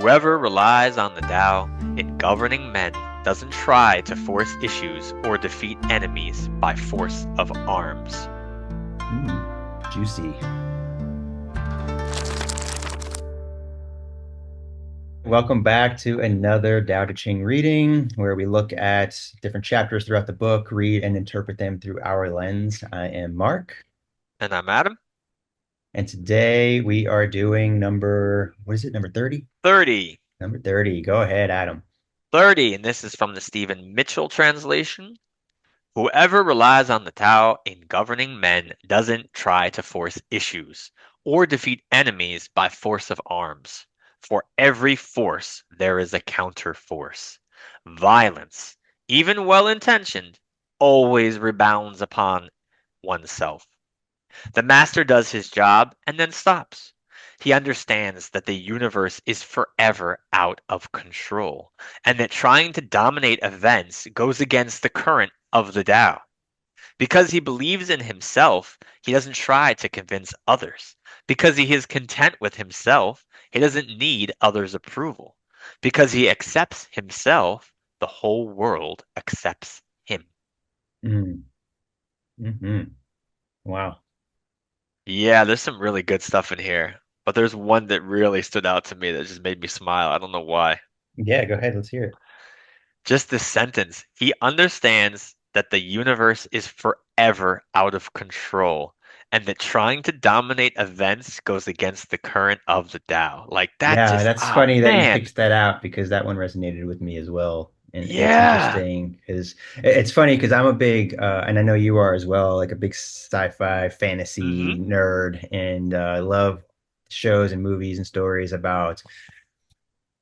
Whoever relies on the Tao in governing men doesn't try to force issues or defeat enemies by force of arms. Juicy. Welcome back to another Tao Te Ching reading, where we look at different chapters throughout the book, read and interpret them through our lens. I am Mark, And I'm Adam. and today we are doing number, what is it, number 30? 30. Number 30. Go ahead, Adam. 30, and this is from the Stephen Mitchell translation. Whoever relies on the Tao in governing men doesn't try to force issues or defeat enemies by force of arms. For every force, there is a counter force. Violence, even well-intentioned, always rebounds upon oneself. The master does his job and then stops. He understands that the universe is forever out of control and that trying to dominate events goes against the current of the Tao. Because he believes in himself, he doesn't try to convince others. Because he is content with himself, he doesn't need others' approval. Because he accepts himself, the whole world accepts him. Mm. hmm Wow. Yeah, there's some really good stuff in here, but there's one that really stood out to me that just made me smile. I don't know why. Yeah, go ahead. Let's hear it. Just this sentence. He understands that the universe is forever out of control and that trying to dominate events goes against the current of the Tao. Like that Yeah, just, that's ah, funny that you man. picked that out because that one resonated with me as well. And it's Yeah. interesting because it's funny because I'm a big, and I know you are as well, like a big sci-fi fantasy Mm-hmm. nerd, and I love shows and movies and stories about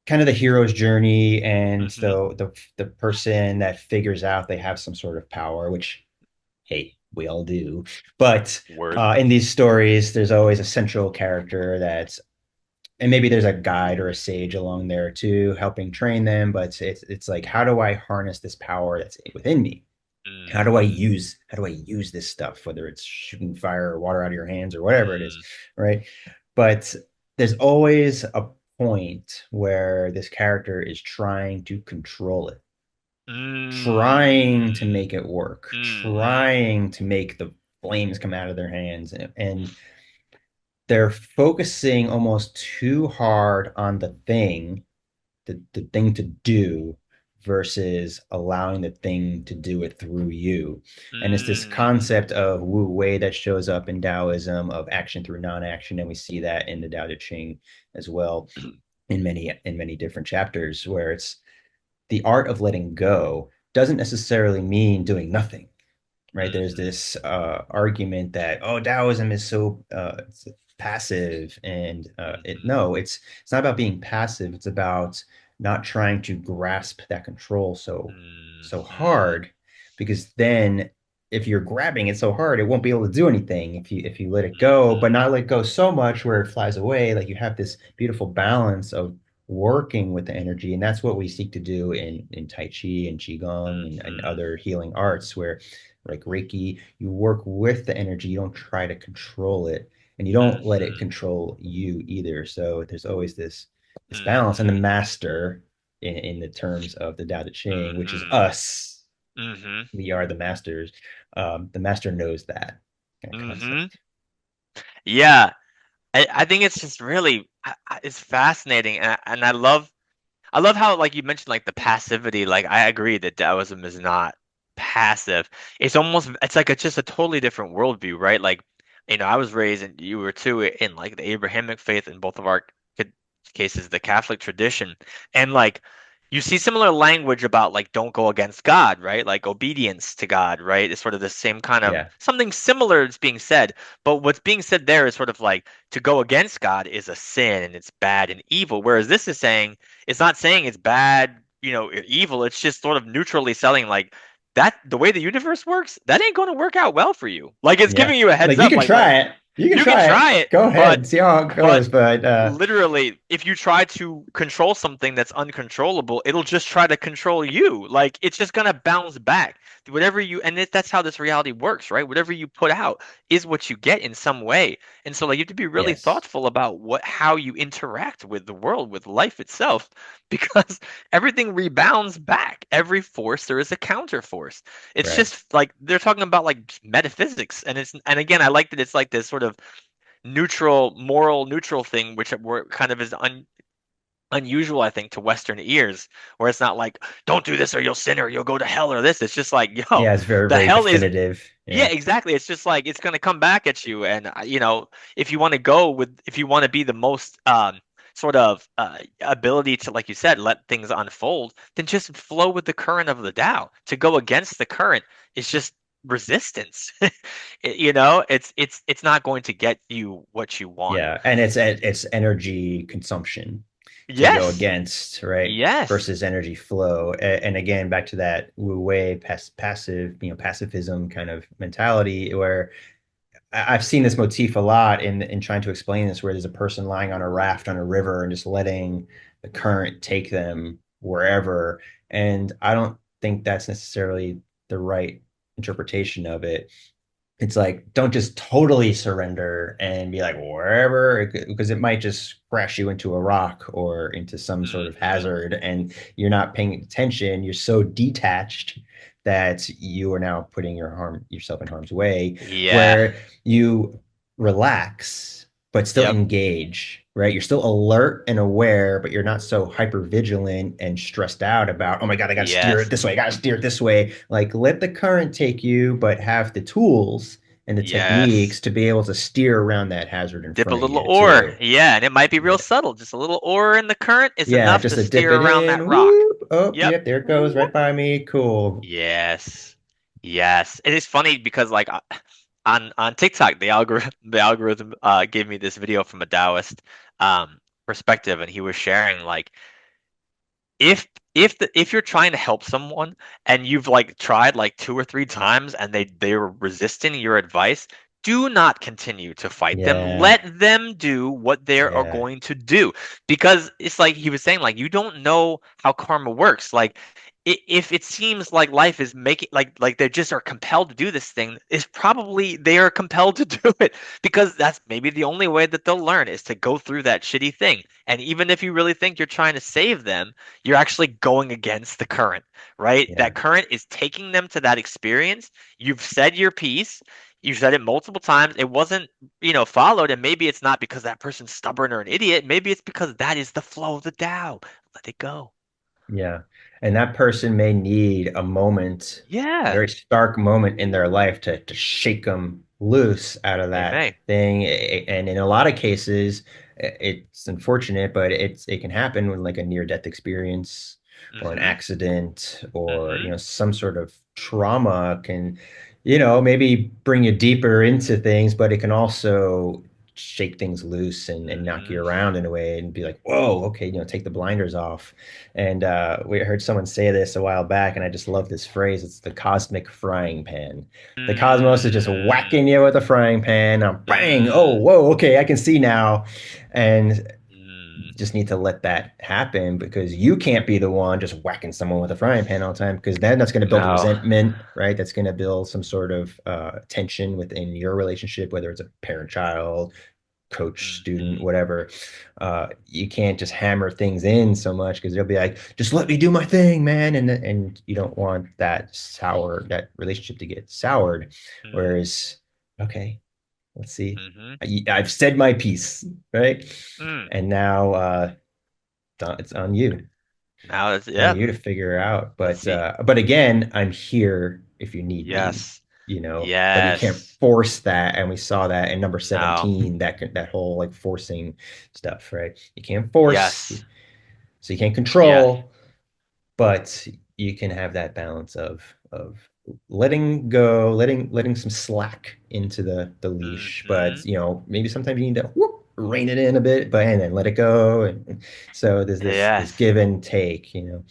kind of the hero's journey and Mm-hmm. the person that figures out they have some sort of power, which hey, we all do. But Word. in these stories, there's always a central character that's and maybe there's a guide or a sage along there too, helping train them. But it's like, how do I harness this power that's within me? Mm-hmm. How do I use this stuff? Whether it's shooting fire or water out of your hands or whatever it is, Mm, right? But there's always a point where this character is trying to control it, trying to mm, make it work, mm-hmm. trying to make the flames come out of their hands, and they're focusing almost too hard on the thing to do versus allowing the thing to do it through you. And it's this Mm, concept of Wu Wei that shows up in Taoism of action through non-action, and we see that in the Tao Te Ching as well in many different chapters where it's the art of letting go doesn't necessarily mean doing nothing, right? There's mm-hmm. this argument that Taoism is so passive, and it Mm-hmm. no, it's not about being passive. It's about not trying to grasp that control so Mm-hmm. hard, because then if you're grabbing it so hard, it won't be able to do anything if you let it go, but Mm-hmm. not let go so much where it flies away. Like you have this beautiful balance of working with the energy, and that's what we seek to do in Tai Chi and Qigong and Mm-hmm. other healing arts, where like Reiki, you work with the energy, you don't try to control it, and you don't let it Mm-hmm. control you either. So there's always this balance, and the Mm-hmm. master in the terms of the Tao Te Ching, which is Mm-hmm. us, Mm-hmm. we are the masters. The master knows that kind of Mm-hmm. concept. Yeah, I think it's just really it's fascinating, and I love how like you mentioned like the passivity. Like I agree that Taoism is not passive. It's almost it's like it's just a totally different worldview, right? Like I was raised and you were too in like the Abrahamic faith in both of our cases, the Catholic tradition, and like you see similar language about like don't go against God, right? Like obedience to God, right? It's sort of the same kind of Yeah, something similar is being said, but what's being said there is sort of like to go against God is a sin and it's bad and evil, whereas this is saying it's not saying it's bad, or evil. It's just sort of neutrally selling like that the way the universe works, that ain't going to work out well for you. Like it's yeah. giving you a heads Like you up, can like try it. You can You can try try it. it, Go but ahead, see how it but goes. But literally, if you try to control something that's uncontrollable, it'll just try to control you. Like it's just gonna bounce back. Whatever you, and that's how this reality works, right? Whatever you put out is what you get in some way. And so like you have to be really yes, thoughtful about how you interact with the world, with life itself, because everything rebounds back. Every force, there is a counter force. It's right. just like they're talking about like metaphysics, and again, I like that it's like this sort of moral neutral thing, which were kind of is unusual, I think, to Western ears, where it's not like, don't do this or you'll sin or you'll go to hell or this. It's just like, yo, Yeah, it's very, the very hell is, definitive. yeah, Yeah, exactly. It's just like it's gonna come back at you, and if you want to be the most sort of ability to, like you said, let things unfold, then just flow with the current of the Tao. To go against the current is just resistance. It's not going to get you what you want. yeah, and it's energy consumption to go Yes, against, right? yes. Versus energy flow. And again, back to that wu wei passive, pacifism kind of mentality where I've seen this motif a lot in trying to explain this, where there's a person lying on a raft on a river and just letting the current take them wherever. And I don't think that's necessarily the right interpretation of it. It's like, don't just totally surrender and be like wherever, because it might just crash you into a rock or into some sort of Hmm. hazard, and you're not paying attention. You're so detached that you are now putting yourself in harm's way, Yeah. where you relax but still Yep. engage, right? You're still alert and aware, but you're not so hyper vigilant and stressed out about, oh my God, I got to steer it Yes. this way. I got to steer it this way. Like, let the current take you, but have the tools and the Yes. techniques to be able to steer around that hazard in Dip a front of little you oar. too. Yeah, and it might be real Yeah. subtle. Just a little oar in the current is Yeah, enough just to to dip steer it around that in. rock. Whoop. Oh, Yep. yep, there it goes right Whoop. by me. Cool. Yes. Yes. It is funny because like on TikTok, the algorithm gave me this video from a Taoist perspective, and he was sharing like if if you're trying to help someone and you've like tried like two or three times and they're resisting your advice, do not continue to fight them. Yeah. Let them do what they are Yeah. going to do, because it's like he was saying, like you don't know how karma works. Like if it seems like life is making like they just are compelled to do this thing, it's probably they are compelled to do it because that's maybe the only way that they'll learn is to go through that shitty thing. And even if you really think you're trying to save them, you're actually going against the current, right? Yeah. That current is taking them to that experience. You've said your piece. You've said it multiple times. It wasn't, followed. And maybe it's not because that person's stubborn or an idiot. Maybe it's because that is the flow of the Tao. Let it go. Yeah. And that person may need a moment, a Yeah, very stark moment in their life to shake them loose out of they that may. thing. And in a lot of cases, it's unfortunate, but it can happen when like a near-death experience or an Mm-hmm. accident or, Mm-hmm. some sort of trauma can, maybe bring you deeper into things, but it can also shake things loose and knock you Mm-hmm. around in a way and be like, whoa, okay, take the blinders off. And we heard someone say this a while back, and I just love this phrase. It's the cosmic frying pan. The cosmos is just whacking you with a frying pan. Bang! Oh, Mm-hmm. whoa! Okay, I can see now, and Mm-hmm. just need to let that happen because you can't be the one just whacking someone with a frying pan all the time because then that's going to build No. resentment, right? That's going to build some sort of tension within your relationship, whether it's a parent-child, coach, student, Mm-hmm. whatever. You can't just hammer things in so much because they'll be like, just let me do my thing, man. And you don't want that relationship to get soured. Mm-hmm. Whereas, okay, let's see. Mm-hmm. I've said my piece, right? Mm. And now it's on you. Now it's On yeah. you to figure out. Let's But see. again, I'm here if you need me, Yes. but you can't Yes. force that. And we saw that in number No. 17, that whole like forcing stuff, right? You can't force, Yes. so you can't Yeah. control, but you can have that balance of letting go, letting some slack into the leash. But Mm-hmm. maybe sometimes you need to rein it in a bit, but and then let it go. And so there's this Yes. give and take, and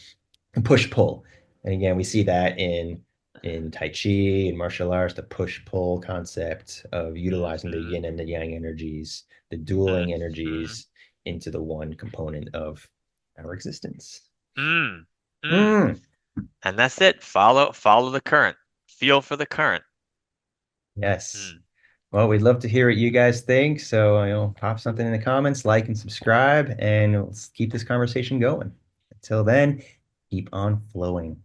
push pull. And again, we see that in in Tai Chi and martial arts, the push-pull concept of utilizing the Mhm, yin and the yang energies, the dueling mhm, energies into the one component of our existence. mm, mm. Mm, And that's it. Follow the current. Feel for the current. yes. Mm. Well, we'd love to hear what you guys think. So, pop something in the comments, like and subscribe, and let's keep this conversation going. Until then, keep on flowing.